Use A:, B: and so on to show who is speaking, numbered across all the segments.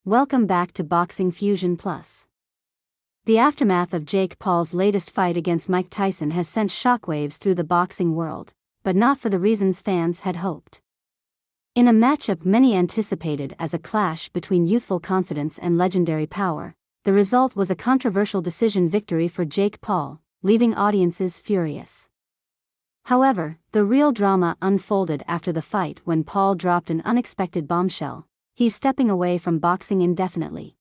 A: Welcome back to Boxing Fusion Plus. The aftermath of Jake Paul's latest fight against Mike Tyson has sent shockwaves through the boxing world, but not for the reasons fans had hoped. In a matchup many anticipated as a clash between youthful confidence and legendary power, the result was a controversial decision victory for Jake Paul, leaving audiences furious. However, the real drama unfolded after the fight when Paul dropped an unexpected bombshell: he's stepping away from boxing indefinitely.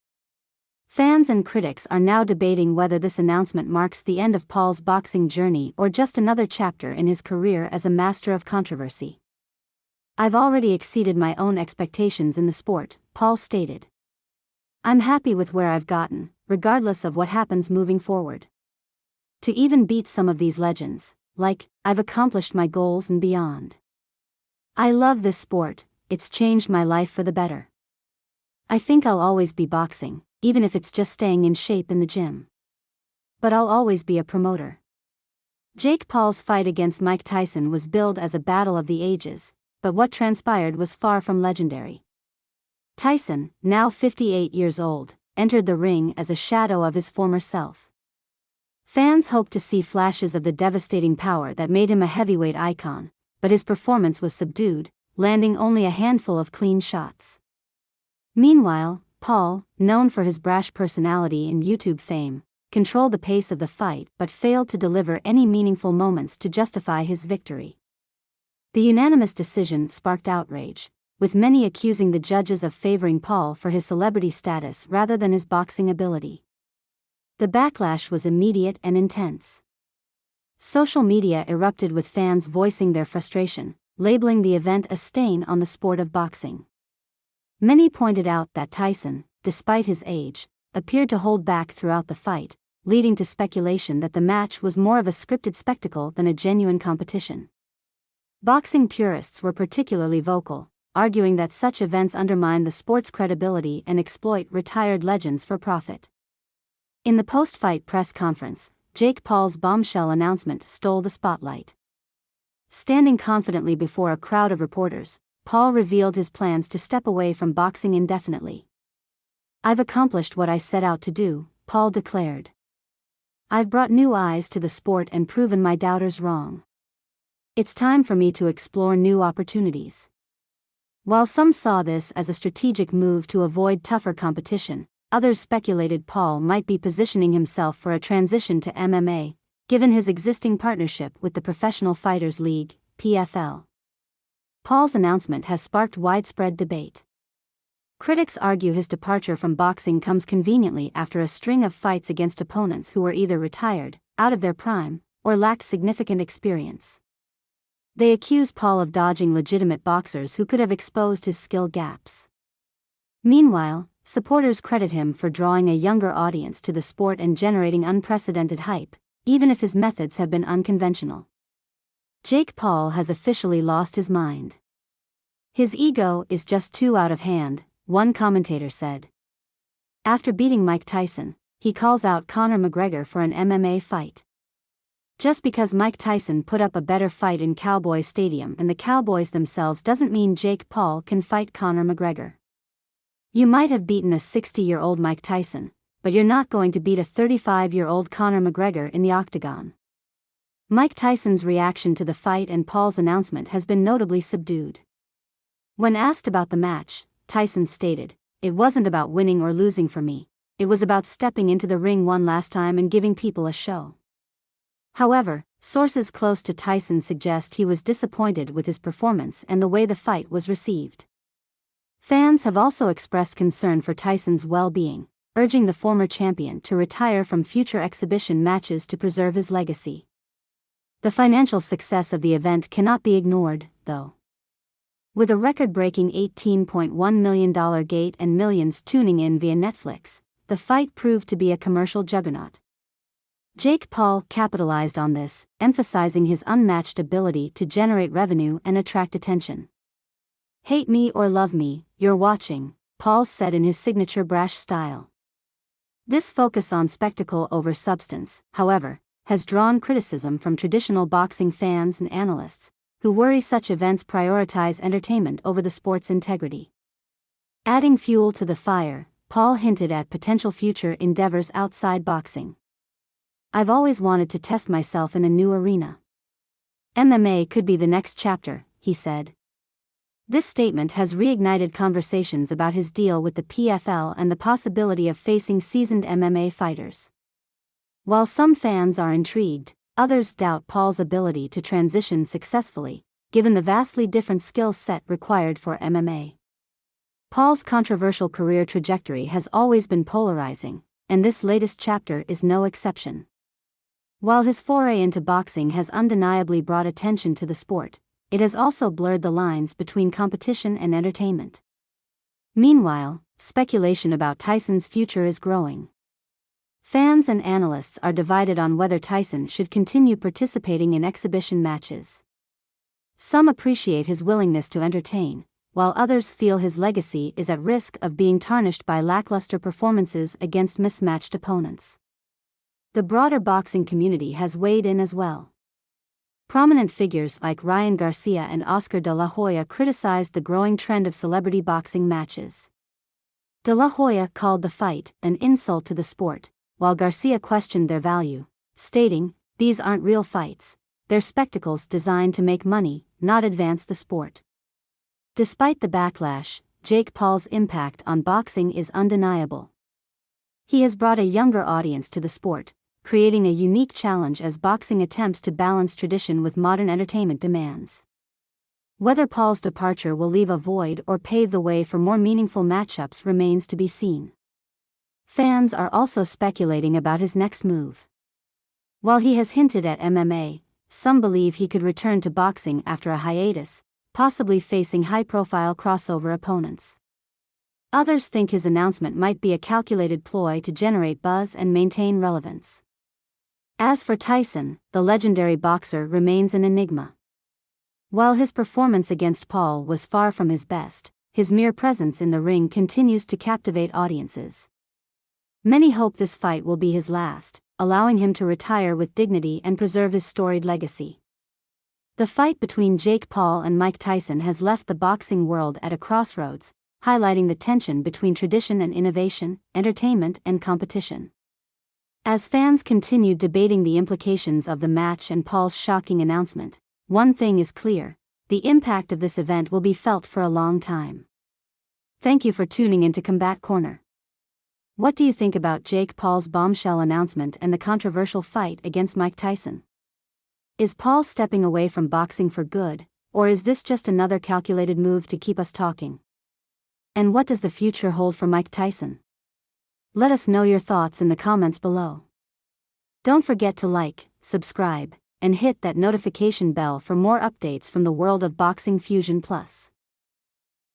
A: Fans and critics are now debating whether this announcement marks the end of Paul's boxing journey or just another chapter in his career as a master of controversy. "I've already exceeded my own expectations in the sport," Paul stated. "I'm happy with where I've gotten, regardless of what happens moving forward. To even beat some of these legends, I've accomplished my goals and beyond. I love this sport, it's changed my life for the better. I think I'll always be boxing, even if it's just staying in shape in the gym. But I'll always be a promoter." Jake Paul's fight against Mike Tyson was billed as a battle of the ages, but what transpired was far from legendary. Tyson, now 58 years old, entered the ring as a shadow of his former self. Fans hoped to see flashes of the devastating power that made him a heavyweight icon, but his performance was subdued, landing only a handful of clean shots. Meanwhile, Paul, known for his brash personality and YouTube fame, controlled the pace of the fight but failed to deliver any meaningful moments to justify his victory. The unanimous decision sparked outrage, with many accusing the judges of favoring Paul for his celebrity status rather than his boxing ability. The backlash was immediate and intense. Social media erupted with fans voicing their frustration, labeling the event a stain on the sport of boxing. Many pointed out that Tyson, despite his age, appeared to hold back throughout the fight, leading to speculation that the match was more of a scripted spectacle than a genuine competition. Boxing purists were particularly vocal, arguing that such events undermine the sport's credibility and exploit retired legends for profit. In the post-fight press conference, Jake Paul's bombshell announcement stole the spotlight. Standing confidently before a crowd of reporters, Paul revealed his plans to step away from boxing indefinitely. "I've accomplished what I set out to do," Paul declared. "I've brought new eyes to the sport and proven my doubters wrong. It's time for me to explore new opportunities." While some saw this as a strategic move to avoid tougher competition, others speculated Paul might be positioning himself for a transition to MMA, given his existing partnership with the Professional Fighters League, PFL. Paul's announcement has sparked widespread debate. Critics argue his departure from boxing comes conveniently after a string of fights against opponents who were either retired, out of their prime, or lacked significant experience. They accuse Paul of dodging legitimate boxers who could have exposed his skill gaps. Meanwhile, supporters credit him for drawing a younger audience to the sport and generating unprecedented hype, even if his methods have been unconventional. Jake Paul has officially lost his mind. "His ego is just too out of hand," one commentator said. After beating Mike Tyson, he calls out Conor McGregor for an MMA fight. Just because Mike Tyson put up a better fight in Cowboy Stadium and the Cowboys themselves doesn't mean Jake Paul can fight Conor McGregor. "You might have beaten a 60-year-old Mike Tyson, but you're not going to beat a 35-year-old Conor McGregor in the octagon." Mike Tyson's reaction to the fight and Paul's announcement has been notably subdued. When asked about the match, Tyson stated, "It wasn't about winning or losing for me, it was about stepping into the ring one last time and giving people a show." However, sources close to Tyson suggest he was disappointed with his performance and the way the fight was received. Fans have also expressed concern for Tyson's well-being, urging the former champion to retire from future exhibition matches to preserve his legacy. The financial success of the event cannot be ignored, though. With a record-breaking $18.1 million gate and millions tuning in via Netflix, the fight proved to be a commercial juggernaut. Jake Paul capitalized on this, emphasizing his unmatched ability to generate revenue and attract attention. "Hate me or love me, you're watching," Paul said in his signature brash style. This focus on spectacle over substance, however, has drawn criticism from traditional boxing fans and analysts, who worry such events prioritize entertainment over the sport's integrity. Adding fuel to the fire, Paul hinted at potential future endeavors outside boxing. "I've always wanted to test myself in a new arena. MMA could be the next chapter," he said. This statement has reignited conversations about his deal with the PFL and the possibility of facing seasoned MMA fighters. While some fans are intrigued, others doubt Paul's ability to transition successfully, given the vastly different skill set required for MMA. Paul's controversial career trajectory has always been polarizing, and this latest chapter is no exception. While his foray into boxing has undeniably brought attention to the sport, it has also blurred the lines between competition and entertainment. Meanwhile, speculation about Tyson's future is growing. Fans and analysts are divided on whether Tyson should continue participating in exhibition matches. Some appreciate his willingness to entertain, while others feel his legacy is at risk of being tarnished by lackluster performances against mismatched opponents. The broader boxing community has weighed in as well. Prominent figures like Ryan Garcia and Oscar de la Hoya criticized the growing trend of celebrity boxing matches. De la Hoya called the fight an insult to the sport, while Garcia questioned their value, stating, "These aren't real fights, they're spectacles designed to make money, not advance the sport." Despite the backlash, Jake Paul's impact on boxing is undeniable. He has brought a younger audience to the sport, creating a unique challenge as boxing attempts to balance tradition with modern entertainment demands. Whether Paul's departure will leave a void or pave the way for more meaningful matchups remains to be seen. Fans are also speculating about his next move. While he has hinted at MMA, some believe he could return to boxing after a hiatus, possibly facing high-profile crossover opponents. Others think his announcement might be a calculated ploy to generate buzz and maintain relevance. As for Tyson, the legendary boxer remains an enigma. While his performance against Paul was far from his best, his mere presence in the ring continues to captivate audiences. Many hope this fight will be his last, allowing him to retire with dignity and preserve his storied legacy. The fight between Jake Paul and Mike Tyson has left the boxing world at a crossroads, highlighting the tension between tradition and innovation, entertainment and competition. As fans continue debating the implications of the match and Paul's shocking announcement, one thing is clear: the impact of this event will be felt for a long time. Thank you for tuning into Combat Corner. What do you think about Jake Paul's bombshell announcement and the controversial fight against Mike Tyson? Is Paul stepping away from boxing for good, or is this just another calculated move to keep us talking? And what does the future hold for Mike Tyson? Let us know your thoughts in the comments below. Don't forget to like, subscribe, and hit that notification bell for more updates from the world of Boxing Fusion Plus.